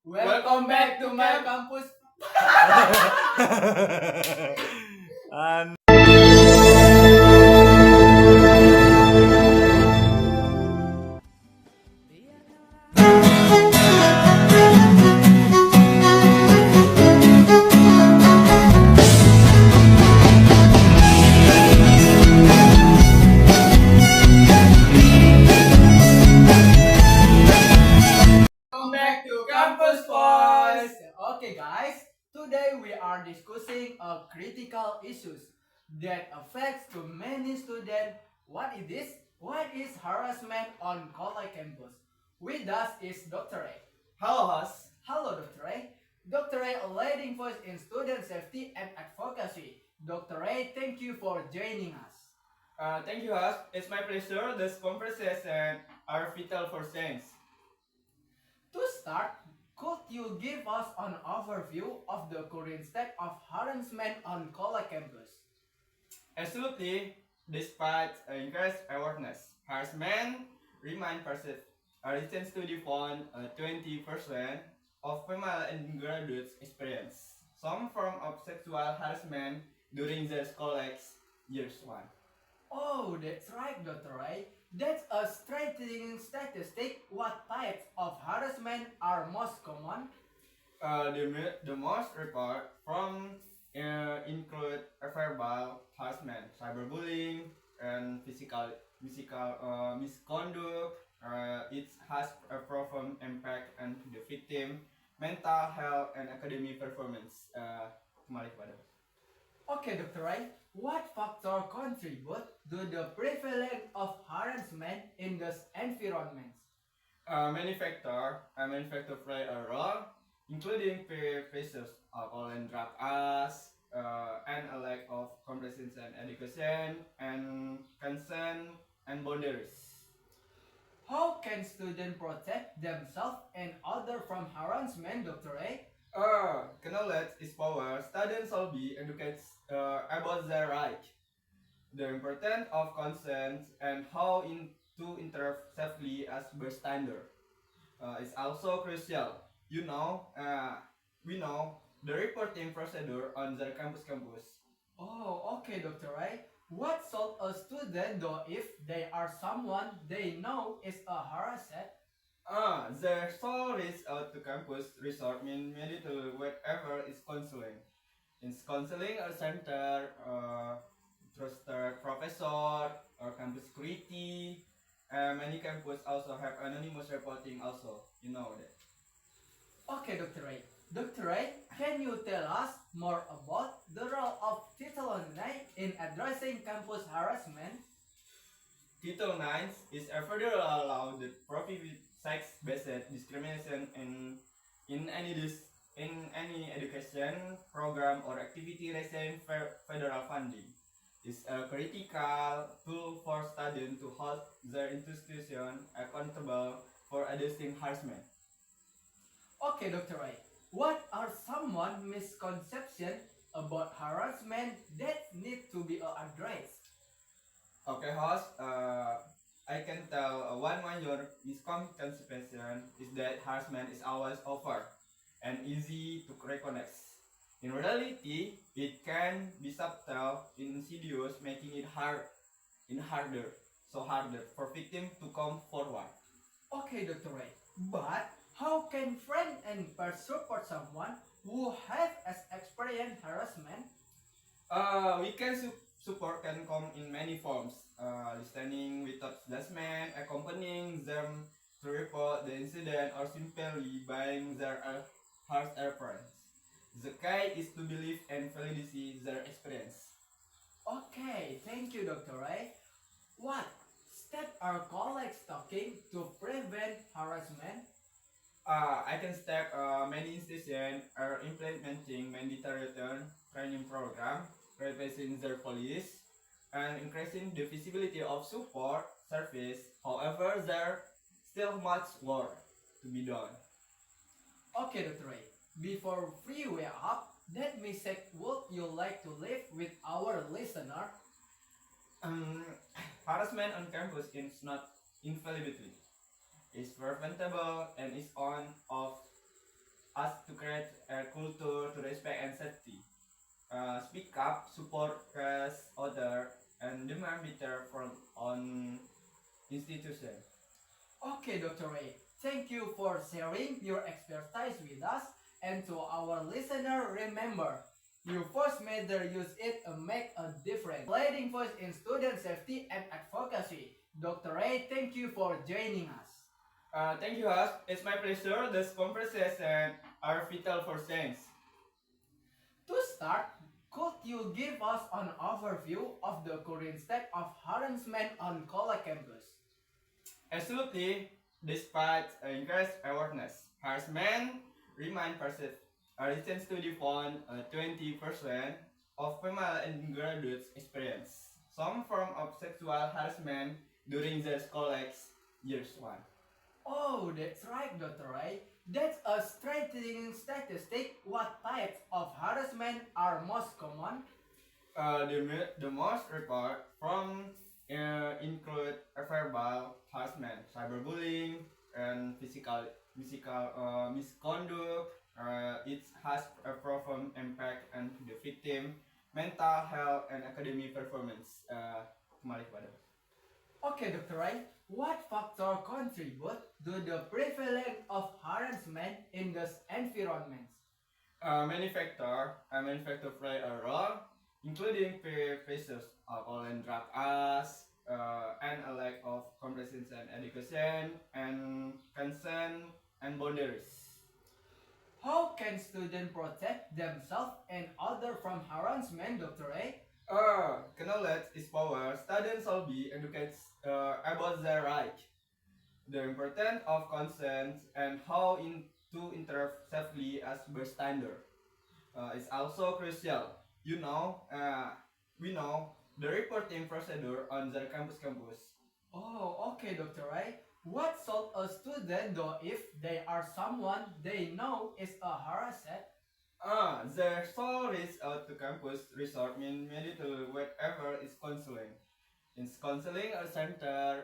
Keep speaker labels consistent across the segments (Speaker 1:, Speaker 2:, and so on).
Speaker 1: Welcome back to my campus.
Speaker 2: And
Speaker 1: Welcome back to Campus Boys. Okay, guys. Today we are discussing a critical issues that affects to many students. What is this? What is harassment on college campus? With us is Dr. A.
Speaker 3: Hello, host.
Speaker 1: Hello, Dr. A. Dr. A, a leading voice in student safety and advocacy. Dr. A, thank you for joining us.
Speaker 3: Thank you, host. It's my pleasure. This conversation are vital for science.
Speaker 1: To start, could you give us an overview of the current state of harassment on college campus?
Speaker 3: Absolutely, despite increased awareness, harassment remain persist. A recent study found 20% of female undergraduates experience some form of sexual harassment during their college years one.
Speaker 1: Oh, that's right, Dr. Ray. That's a striking statistic. What types of harassment are most common?
Speaker 3: The most report from include verbal harassment, cyberbullying, and physical misconduct. It has a profound impact on the victim, mental health, and academic performance. Kembali kepada.
Speaker 1: Okay, Dr. Ray. What factor contribute to the prevalence of harassment in those environments?
Speaker 3: Many factors play a role, including peer pressures, alcohol and drug use, and a lack of comprehension and education, and consent and boundaries.
Speaker 1: How can students protect themselves and others from harassment, Dr. Ray?
Speaker 3: Knowledge is power. Students should be educated about their right, the importance of consent, and how to interrupt safely as bystander. Is also crucial. You know, we know the reporting procedure on the campus.
Speaker 1: Oh, okay, Dr. Ray. What should a student do if they are someone they know is a harasser?
Speaker 3: The sole reach out to campus resort mean immediately whatever is counseling. In counseling a center, trusted professor, or campus security. Many campus also have anonymous reporting also. You know that.
Speaker 1: Okay, Dr. Ray. Dr. Ray, can you tell us more about the role of Title IX in addressing campus harassment?
Speaker 3: Title 9 is a federal law that prohibits sex-based discrimination in any in any education program or activity receiving federal funding. It's a critical tool for students to hold their institution accountable for addressing harassment.
Speaker 1: Okay, Dr. Ray. What are some misconceptions about harassment that need to be addressed?
Speaker 3: Okay, host. I can tell one major misconception is that harassment is always over and easy to recognize. In reality, it can be subtle, insidious, making it harder for victims to come forward.
Speaker 1: Okay, Dr. Ray. But how can friends and peers support someone who has experienced harassment?
Speaker 3: We can support can come in many forms. Listening without judgment, accompanying them to report the incident, or simply buying their harsh reference. The key is to believe and validate their experience.
Speaker 1: Okay, thank you, Dr. Ray. What steps are colleagues taking to prevent harassment?
Speaker 3: I can step many institutions are implementing mandatory training program, replacing their police, and increasing the visibility of support service. However, there still much work to be done.
Speaker 1: Okay, Dr. Ray. Before we wrap up, let me say would you like to leave with our listener?
Speaker 3: Um, Harassment on campus is not infallibly. It's preventable and is on of us to create a culture to respect and safety. Speak up, support cause other, and demand better from on institution.
Speaker 1: Okay, Dr. Ray, thank you for sharing your expertise with us. And to our listener, remember, your first major use it to make a difference. Leading voice in student safety and advocacy. Dr. Ray, thank you for joining us.
Speaker 3: Thank you, Has. It's my pleasure. This conversation are vital for science.
Speaker 1: To start, could you give us an overview of the current state of harassment on college campus?
Speaker 3: Absolutely, despite increased awareness, harassment remain persistent. A recent study found 20% of female undergraduates experience some form of sexual harassment during their college years one.
Speaker 1: Oh, that's right, Dr. Ray. That's a striking statistic. What types of harassment are most common?
Speaker 3: The most report from include verbal harassment, cyberbullying, and physical misconduct. It has a profound impact on the victim, mental health, and academic performance. Kembali kepada.
Speaker 1: Okay, Dr. Ray, what factor contribute to the prevalence of harassment in those environments?
Speaker 3: Many factors play a role, including peer pressures, alcohol and drug abuse, and a lack of comprehension and education, and consent and boundaries.
Speaker 1: How can students protect themselves and others from harassment, Dr. Ray?
Speaker 3: Knowledge is power. Students should be educated about their right, the importance of consent, and how to interrupt safely as bystander. Is also crucial. We know the reporting procedure on the campus.
Speaker 1: Oh, okay, Dr. Ray. What should a student do if they are someone they know is a harasser?
Speaker 3: Their soul reach out to campus resort immediately wherever is counseling. In counseling center,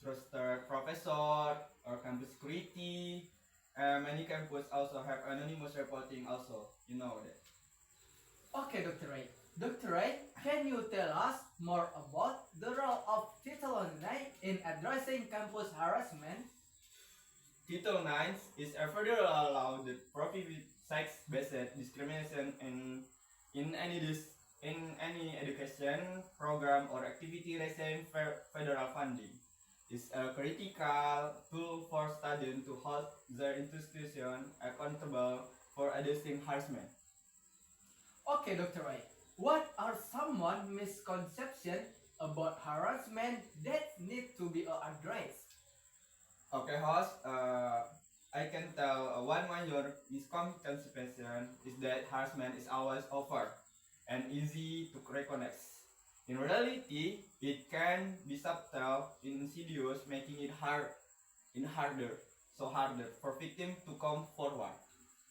Speaker 3: trusted professor, or campus security. Many campus also have anonymous reporting also. You know that.
Speaker 1: Okay, Dr. Ray. Dr. Ray, can you tell us more about the role of Title IX in addressing campus harassment?
Speaker 3: Title 9 is a federal law that prohibits sex-based discrimination in any education program or activity receiving federal funding. It's a critical tool for students to hold their institution accountable for addressing harassment.
Speaker 1: Okay, Dr. Ray. What are some misconceptions about harassment that need to be addressed?
Speaker 3: Okay, host. I can tell one major misconception is that harassment is always over and easy to recognize. In reality, it can be subtle, insidious, making it harder for victims to come forward.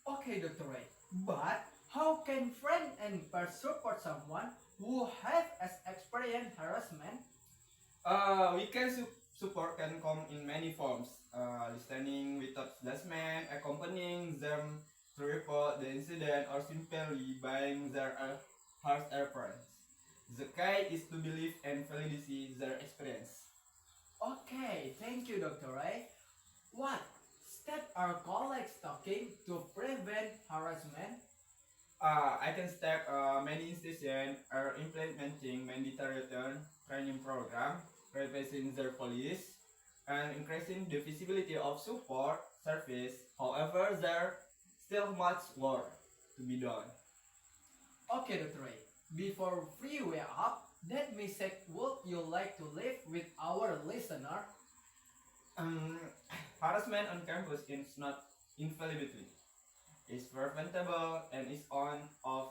Speaker 1: Okay, Dr. Ray. But how can friends and peers support someone who have experienced harassment?
Speaker 3: We can support can come in many forms. Listening without judgment, accompanying them to report the incident, or simply buying their harsh reference. The key is to believe and validate their experience.
Speaker 1: Okay, thank you, Dr. Ray. What steps are colleagues taking to prevent harassment?
Speaker 3: I can step many institutions are implementing mandatory training program, replacing their police, and increasing the visibility of support service. However, there still much work to be done.
Speaker 1: Okay, Dr. Ray. Before we wrap up, that message would you like to leave with our listener?
Speaker 3: Um, Harassment on campus is not infallibility. It's preventable and is on of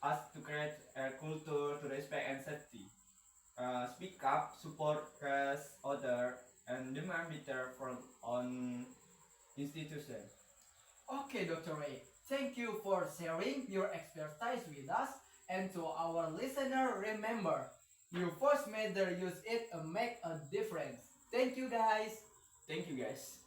Speaker 3: us to create a culture to respect and safety. Speak up, support cause other, and demand better from on institution.
Speaker 1: Okay, Dr. Ray. Thank you for sharing your expertise with us. And to our listener, remember, your first major use it to make a difference. Thank you, guys.
Speaker 3: Thank you guys.